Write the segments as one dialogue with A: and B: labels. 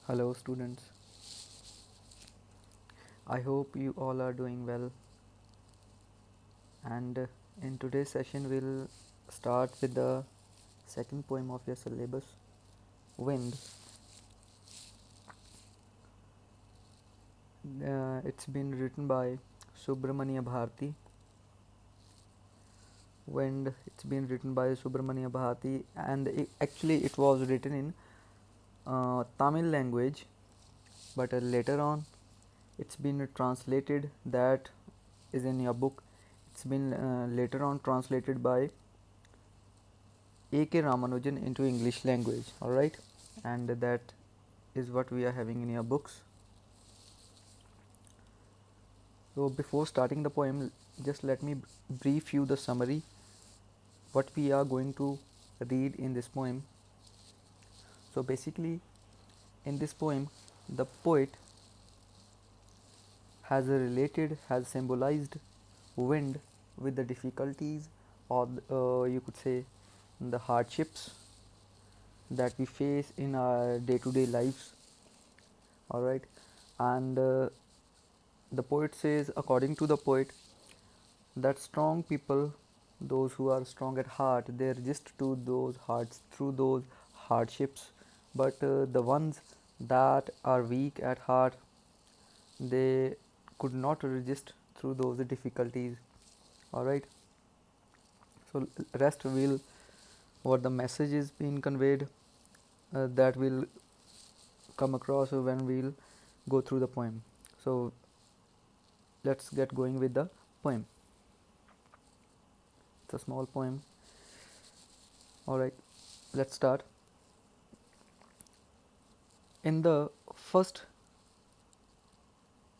A: Hello, students. I hope you all are doing well. And in today's session, we'll start with the second poem of your syllabus, Wind. It's been written by Subramania Bharati. Wind. It's been written by Subramania Bharati, and actually, it was written in Tamil language, but later on, it's been translated. That is in your book. It's been later on translated by A.K. Ramanujan into English language, alright, and that is what we are having in your books. So before starting the poem, just let me brief you the summary what we are going to read in this poem. So basically, in this poem, the poet has symbolized wind with the difficulties, or you could say the hardships that we face in our day-to-day lives, all right. And the poet says, according to the poet, that strong people, those who are strong at heart, they resist to those hearts through those hardships, but the ones that are weak at heart, they could not resist through those difficulties, all right. So rest will, what the message is being conveyed, that will come across when we'll go through the poem. So let's get going with the poem. It's a small poem, all right. Let's start. In the first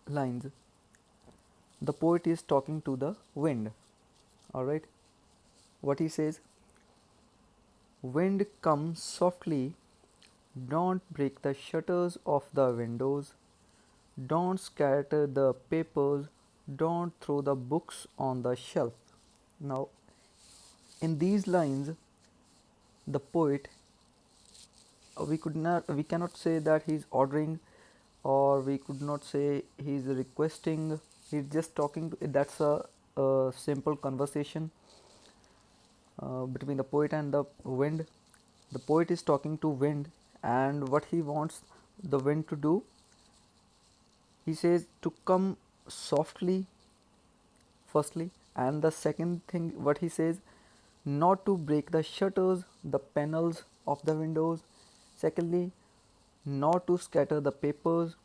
A: lines, the poet is talking to the wind, all right. What he says: wind, come softly, don't break the shutters of the windows, don't scatter the papers, don't throw the books on the shelf. Now, in these lines, the poet, we cannot say that he's ordering, or we could not say he's requesting. He's just talking to, that's a simple conversation between the poet and the wind. The poet is talking to wind, and what he wants the wind to do, he says to come softly, firstly, and the second thing what he says, not to break the shutters, the panels of the windows, secondly, not to scatter the papers,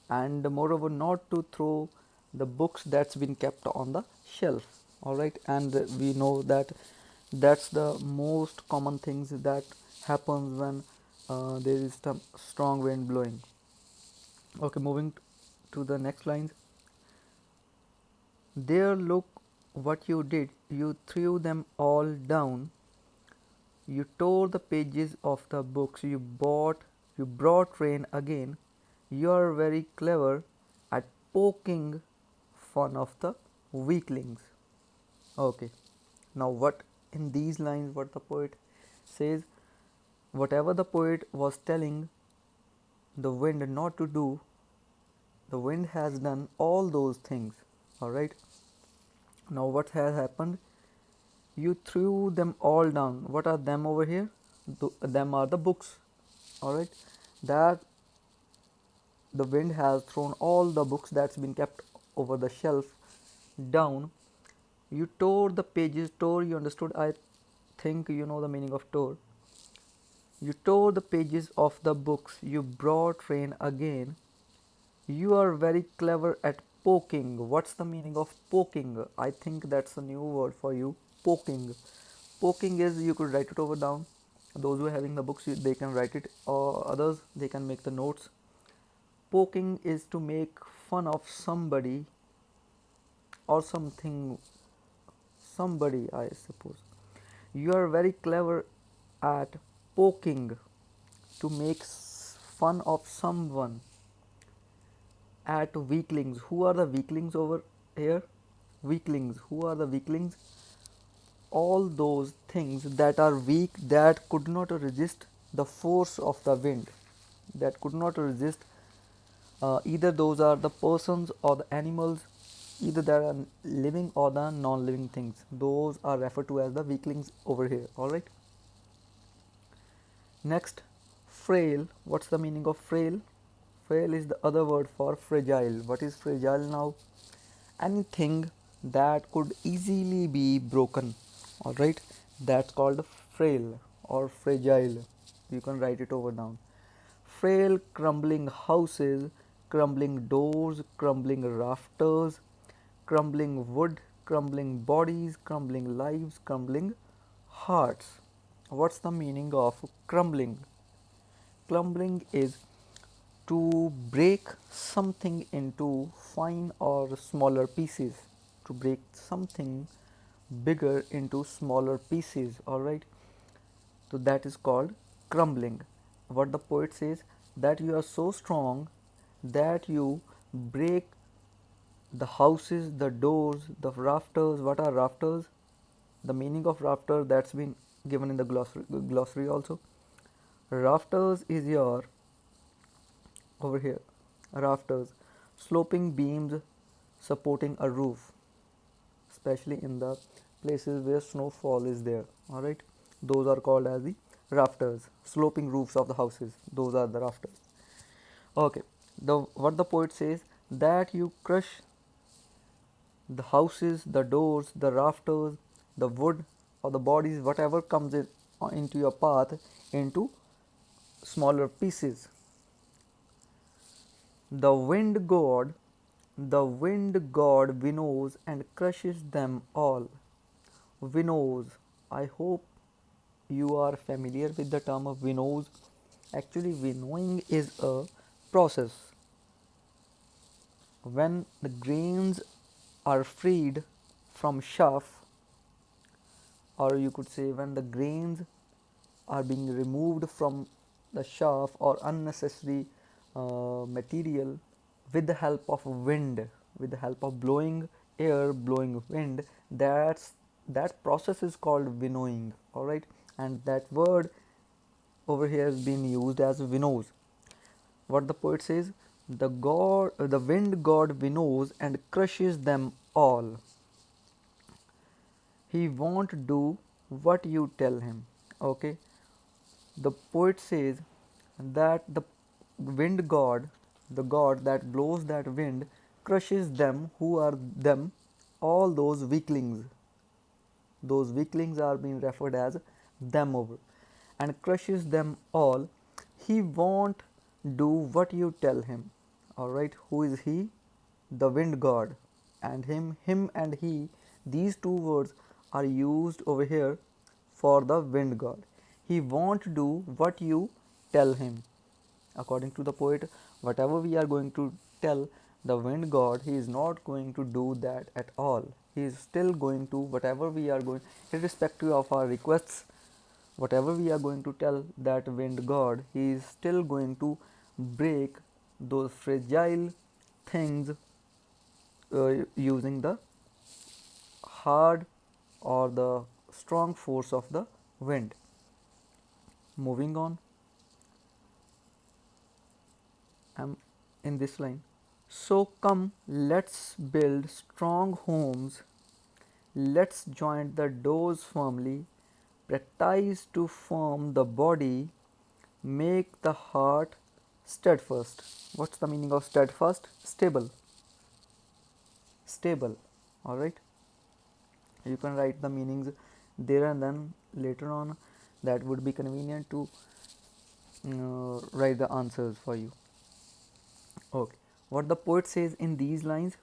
A: and moreover not to throw the books that's been kept on the shelf, all right. And we know that that's the most common things that happens when there is some strong wind blowing. Okay, moving to the next lines. There, look what you did, you threw them all down, you tore the pages of the books, you brought rain again. You are very clever at poking fun of the weaklings. Okay, now what in these lines, what the poet says, whatever the poet was telling the wind not to do, the wind has done all those things, all right. Now, what has happened? You threw them all down. What are them over here? Them are the books, all right. That the wind has thrown all the books that's been kept over the shelf down. You tore the pages. Tore, you understood? I think you know the meaning of tore. You tore the pages of the books. You brought rain again. You are very clever at poking. What's the meaning of poking? I think that's a new word for you. Poking. Poking is, you could write it over down. Those who are having the books, they can write it, or others they can make the notes. Poking is to make fun of somebody or something, somebody, I suppose. You are very clever at poking, to make fun of someone, at weaklings. Who are the weaklings over here? Weaklings. Who are the weaklings? All those things that are weak, that could not resist the force of the wind. that could not resist. Either those are the persons or the animals, either they are living or the non-living things. Those are referred to as the weaklings over here. All right. Next, frail. What's the meaning of frail? Frail is the other word for fragile. What is fragile now? Anything that could easily be broken. All right, that's called frail or fragile. You can write it over down. Frail, crumbling houses, crumbling doors, crumbling rafters, crumbling wood, crumbling bodies, crumbling lives, crumbling hearts. What's the meaning of crumbling? Crumbling is to break something into fine or smaller pieces, to break something bigger into smaller pieces. All right, so that is called crumbling. What the poet says, that you are so strong that you break the houses, the doors, the rafters. What are rafters? The meaning of rafter, that's been given in the glossary also. Rafters is your, over here, rafters, sloping beams supporting a roof, especially in the places where snowfall is there. All right, those are called as the rafters. Sloping roofs of the houses, those are the rafters. Okay, the what the poet says, that you crush the houses, the doors, the rafters, the wood, or the bodies, whatever comes into your path, into smaller pieces. The wind god winnows and crushes them all. Winnows. I hope you are familiar with the term of winnows. Actually, winnowing is a process when the grains are freed from chaff, or you could say when the grains are being removed from the chaff or unnecessary material with the help of wind, with the help of blowing air, blowing wind. That process is called winnowing. All right, and that word over here has been used as winnows. What the poet says, the wind god winnows and crushes them all. He won't do what you tell him. Okay, the poet says that the wind god, the god that blows that wind, crushes them. Who are them? All those weaklings. Those weaklings are being referred as them over, and crushes them all. He won't do what you tell him. All right, who is he? The wind god. And him and he, these two words are used over here for the wind god. He won't do what you tell him. According to the poet, whatever we are going to tell the wind god, he is not going to do that at all. He is still going to, whatever we are going, irrespective of our requests, whatever we are going to tell that wind god, he is still going to break those fragile things using the hard or the strong force of the wind. Moving on, I'm in this line. So come, let's build strong homes. Let's join the doors firmly. Practice to form the body. Make the heart steadfast. What's the meaning of steadfast? Stable. Stable. All right. You can write the meanings there, and then later on that would be convenient to write the answers for you. Okay, what the poet says in these lines,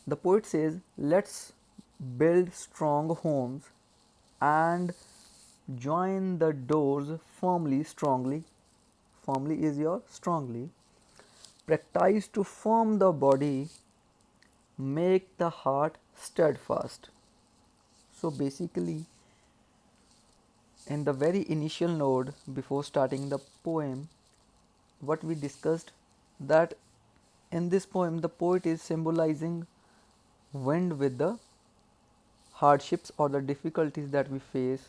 A: the poet says, let's build strong homes and join the doors firmly. Strongly, firmly is your strongly. Practice to form the body, make the heart steadfast. So basically, in the very initial node before starting the poem, what we discussed, that in this poem the poet is symbolizing wind with the hardships or the difficulties that we face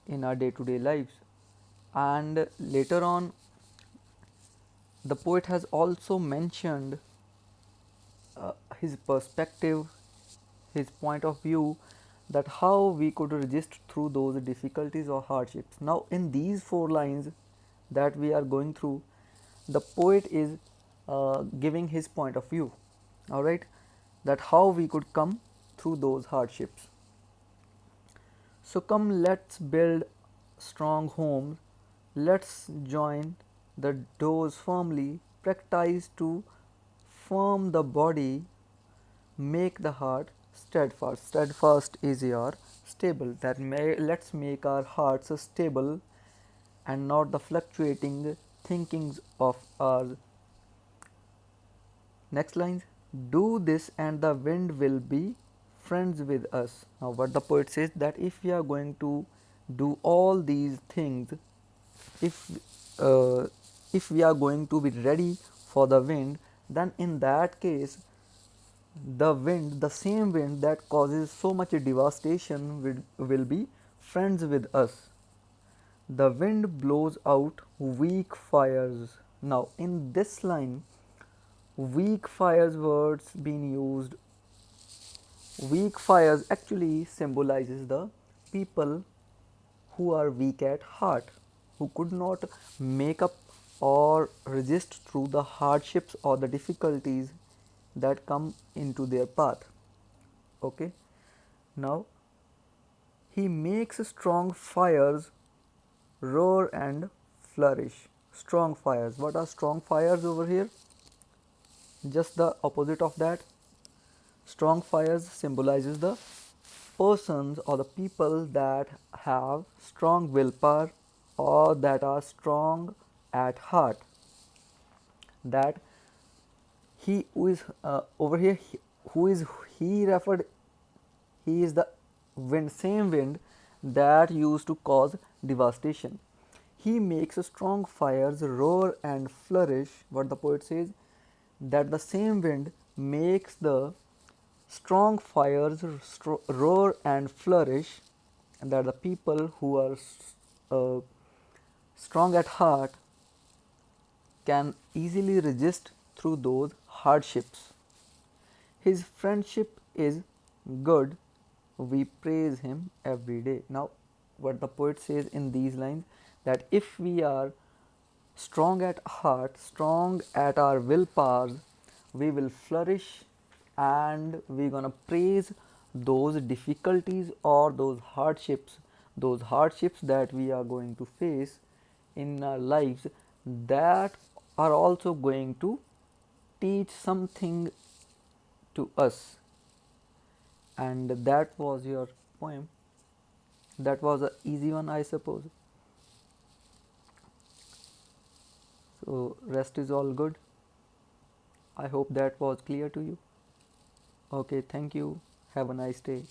A: in our day-to-day lives. And later on, the poet has also mentioned his perspective, his point of view, that how we could resist through those difficulties or hardships. Now, in these four lines that we are going through, the poet is giving his point of view, all right, that how we could come through those hardships. So, come, let's build strong homes, let's join the doors firmly, practice to firm the body, make the heart steadfast. Steadfast is your stable. That may let's make our hearts stable and not the fluctuating thinkings of ours. Next lines. Do this and the wind will be friends with us. Now what the poet says, that if we are going to do all these things, if uh, if we are going to be ready for the wind, then in that case the wind, the same wind that causes so much devastation, will be friends with us. The wind blows out weak fires. Now, in this line, weak fires words being used. Weak fires actually symbolizes the people who are weak at heart, who could not make up or resist through the hardships or the difficulties that come into their path. Okay, now he makes strong fires roar and flourish. Strong fires, what are strong fires over here? Just the opposite of that. Strong fires symbolizes the persons or the people that have strong willpower or that are strong at heart. That he who is over here, who is he referred, he is the wind, same wind that used to cause devastation. He makes strong fires roar and flourish. What the poet says, that the same wind makes the strong fires roar and flourish, and that the people who are uh, strong at heart can easily resist through those hardships. His friendship is good, we praise him every day. Now, what the poet says in these lines, that if we are strong at heart, strong at our willpower, we will flourish and we're gonna praise those difficulties or those hardships that we are going to face in our lives, that are also going to teach something to us. And that was your poem. That was a easy one, I suppose. So rest is all good. I hope that was clear to you. Okay, thank you. Have a nice day.